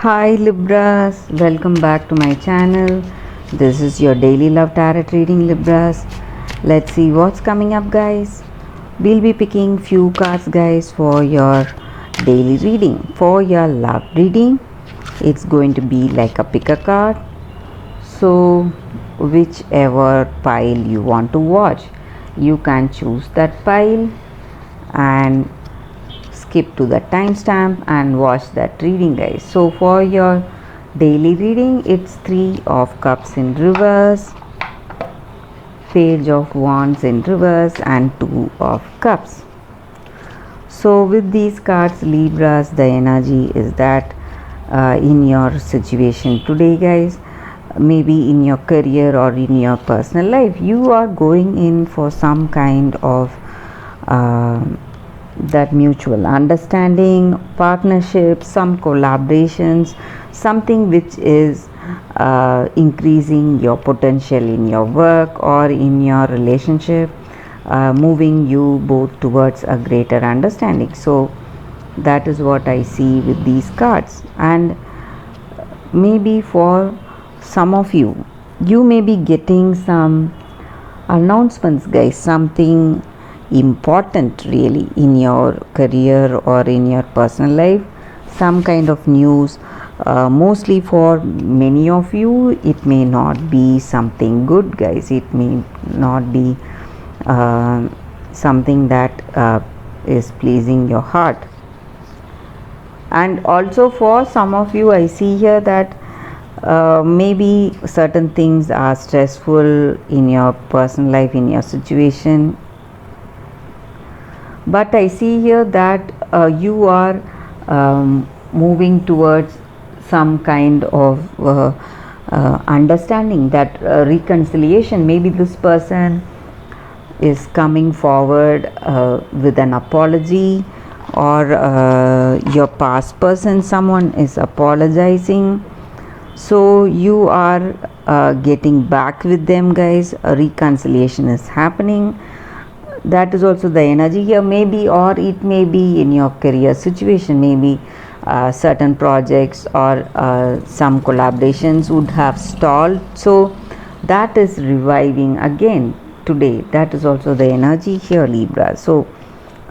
Hi Libras, welcome back to my channel. This is your daily love tarot reading, Libras. Let's see what's coming up, guys. We'll be picking few cards, guys, for your daily reading. For your love reading, it's going to be like a pick a card. So whichever pile you want to watch, you can choose that pile and skip to the timestamp and watch that reading, guys. So for your daily reading, it's 3 of Cups in reverse, Page of Wands in reverse, and 2 of Cups. So with these cards, Libras, the energy is that in your situation today, guys, maybe in your career or in your personal life, you are going in for some kind of that mutual understanding, partnership, some collaborations, something which is increasing your potential in your work or in your relationship, moving you both towards a greater understanding. So that is what I see with these cards. And maybe for some of you, you may be getting some announcements, guys, something important really in your career or in your personal life, some kind of news. Mostly for many of you, it may not be something good, guys. It may not be something that is pleasing your heart. And also for some of you, I see here that maybe certain things are stressful in your personal life, in your situation. But I see here that you are moving towards some kind of understanding, that reconciliation. Maybe this person is coming forward with an apology, or your past person, someone is apologizing. So you are getting back with them, guys. A reconciliation is happening. That is also the energy here, maybe, or it may be in your career situation. Maybe certain projects or some collaborations would have stalled, so that is reviving again today. That is also the energy here, Libra. So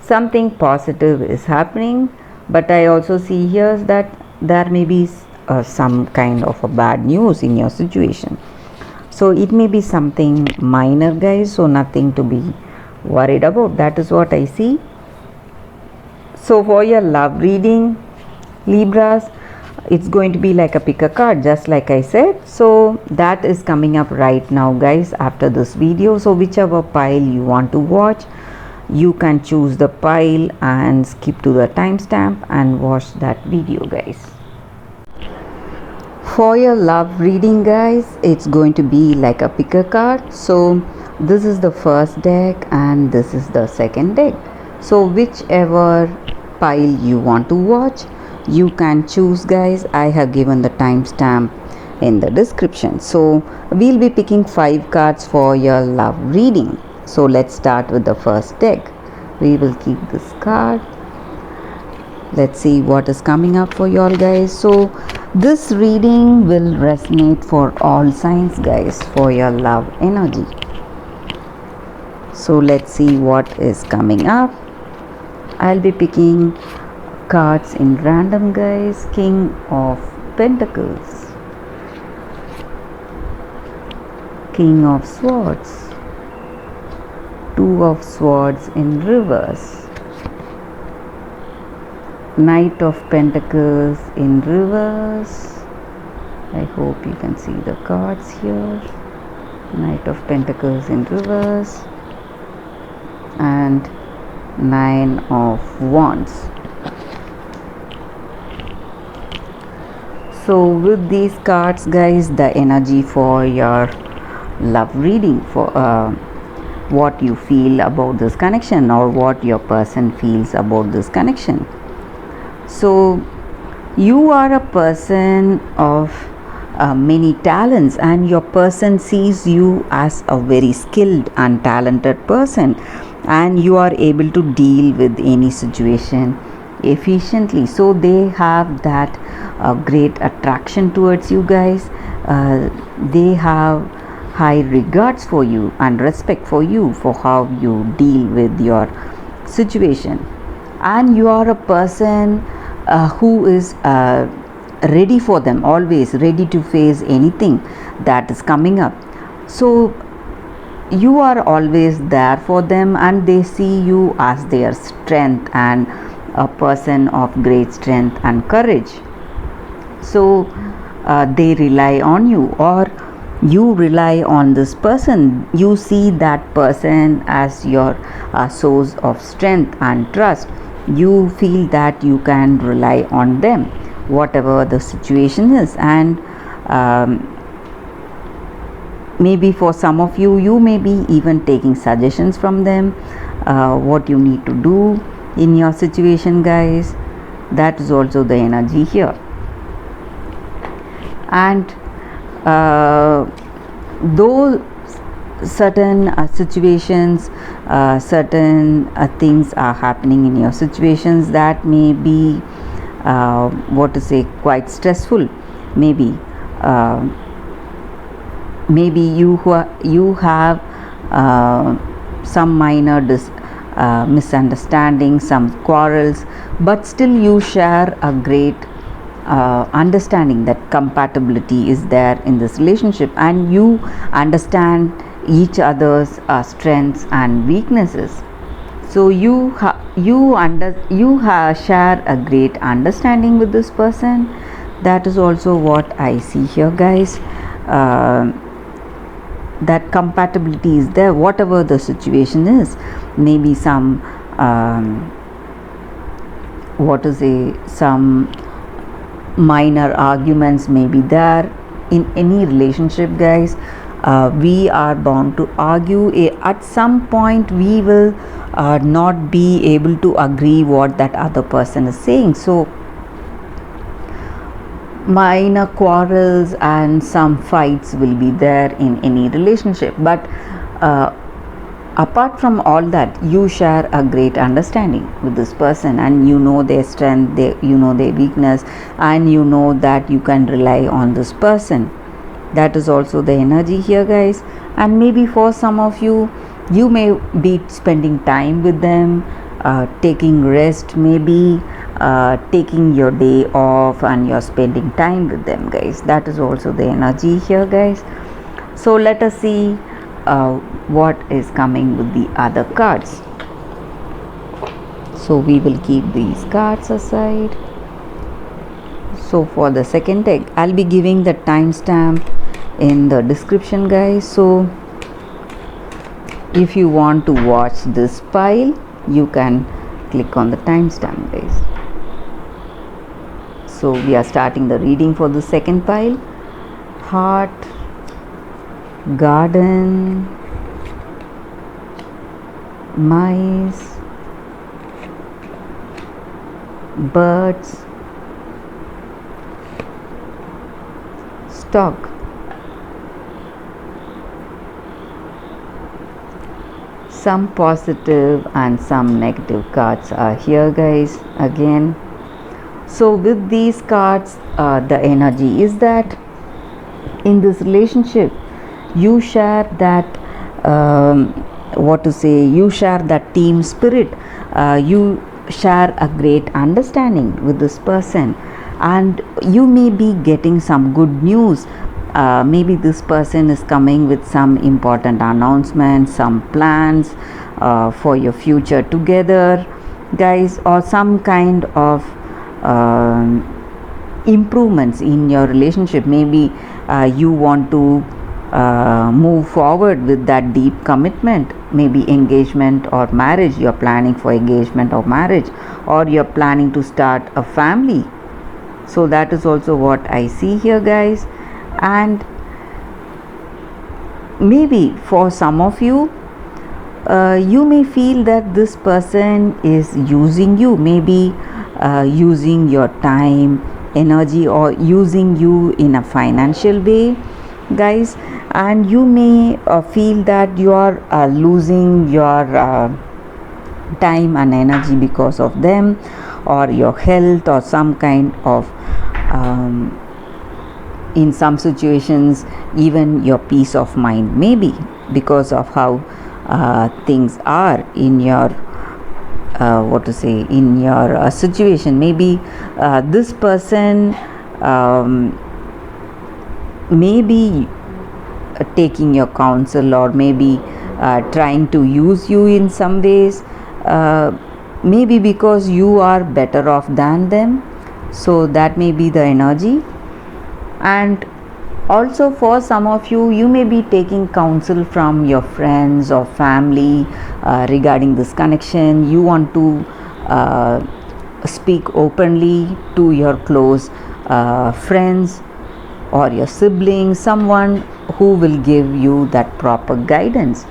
something positive is happening, but I also see here that there may be some kind of a bad news in your situation. So it may be something minor, guys, so nothing to be worried about. That is what I see. So for your love reading, Libras, it's going to be like a pick a card, just like I said. So that is coming up right now, guys, after this video. So whichever pile you want to watch, you can choose the pile and skip to the timestamp and watch that video, guys. For your love reading, guys, it's going to be like a pick a card. So this is the first deck and this is the second deck. So whichever pile you want to watch, you can choose, guys. I have given the timestamp in the description. So we'll be picking 5 cards for your love reading. So let's start with the first deck. We will keep this card. Let's see what is coming up for y'all, guys. So this reading will resonate for all signs, guys, for your love energy. So let's see what is coming up. I'll be picking cards in random, guys. King of Pentacles, King of Swords, 2 of Swords in reverse, Knight of Pentacles in reverse. I hope you can see the cards here. Knight of Pentacles in reverse and 9 of Wands. So with these cards, guys, the energy for your love reading, for what you feel about this connection or what your person feels about this connection. So you are a person of many talents, and your person sees you as a very skilled and talented person, and you are able to deal with any situation efficiently. So they have that great attraction towards you guys. They have high regards for you and respect for you for how you deal with your situation. And you are a person who is ready for them, always ready to face anything that is coming up. So you are always there for them, and they see you as their strength and a person of great strength and courage. So they rely on you, or you rely on this person. You see that person as your source of strength and trust. You feel that you can rely on them whatever the situation is. And maybe for some of you, you may be even taking suggestions from them, what you need to do in your situation, guys. That is also the energy here. And though certain situations, certain things are happening in your situations that may be what to say, quite stressful. Maybe you have some minor misunderstandings, some quarrels, but still you share a great understanding that compatibility is there in this relationship, and you understand each other's strengths and weaknesses. So you share a great understanding with this person. That is also what I see here, guys. That compatibility is there whatever the situation is. Maybe some some minor arguments may be there in any relationship, guys. We are bound to argue. At some point we will not be able to agree what that other person is saying. So minor quarrels and some fights will be there in any relationship, but apart from all that, you share a great understanding with this person, and you know their strength, you know their weakness, and you know that you can rely on this person. That is also the energy here, guys. And maybe for some of you, you may be spending time with them, taking rest, maybe taking your day off, and you're spending time with them, guys. That is also the energy here, guys. So let us see what is coming with the other cards. So we will keep these cards aside. So for the second deck, I'll be giving the timestamp in the description, guys. So if you want to watch this pile, you can click on the timestamp, guys. So we are starting the reading for the second pile. Heart, garden, mice, birds, stock. Some positive and some negative cards are here, guys, again. So with these cards, the energy is that in this relationship you share that you share that team spirit. You share a great understanding with this person, and you may be getting some good news. Maybe this person is coming with some important announcements, some plans for your future together, guys, or some kind of improvements in your relationship. Maybe you want to move forward with that deep commitment, maybe engagement or marriage. You're planning for engagement or marriage, or you're planning to start a family. So that is also what I see here, guys. And maybe for some of you, you may feel that this person is using you, maybe using your time, energy, or using you in a financial way, guys. And you may feel that you are losing your time and energy because of them, or your health, or some kind of in some situations even your peace of mind, maybe because of how things are in your what to say, in your situation. Maybe this person maybe taking your counsel, or maybe trying to use you in some ways, maybe because you are better off than them. So that may be the energy. And also for some of you, you may be taking counsel from your friends or family regarding this connection. You want to speak openly to your close friends or your siblings, someone who will give you that proper guidance.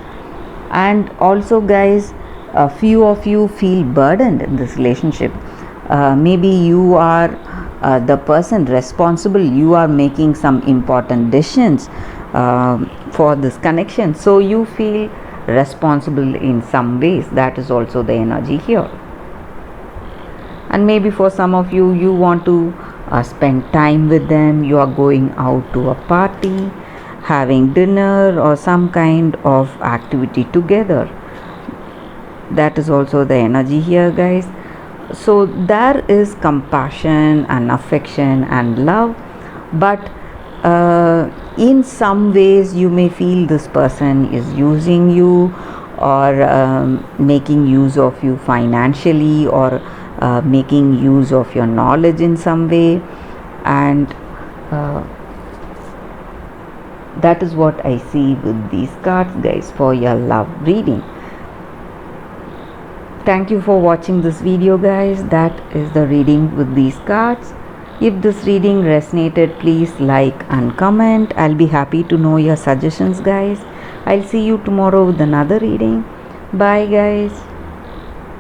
And also guys, a few of you feel burdened in this relationship. Maybe you are the person responsible, you are making some important decisions for this connection, so you feel responsible in some ways. That is also the energy here. And maybe for some of you, you want to spend time with them. You are going out to a party, having dinner, or some kind of activity together. That is also the energy here guys. So there is compassion and affection and love, but in some ways you may feel this person is using you, or making use of you financially, or making use of your knowledge in some way. And that is what I see with these cards guys for your love reading. Thank you for watching this video guys. That is the reading with these cards. If this reading resonated, please like and comment. I'll be happy to know your suggestions guys. I'll see you tomorrow with another reading. Bye guys.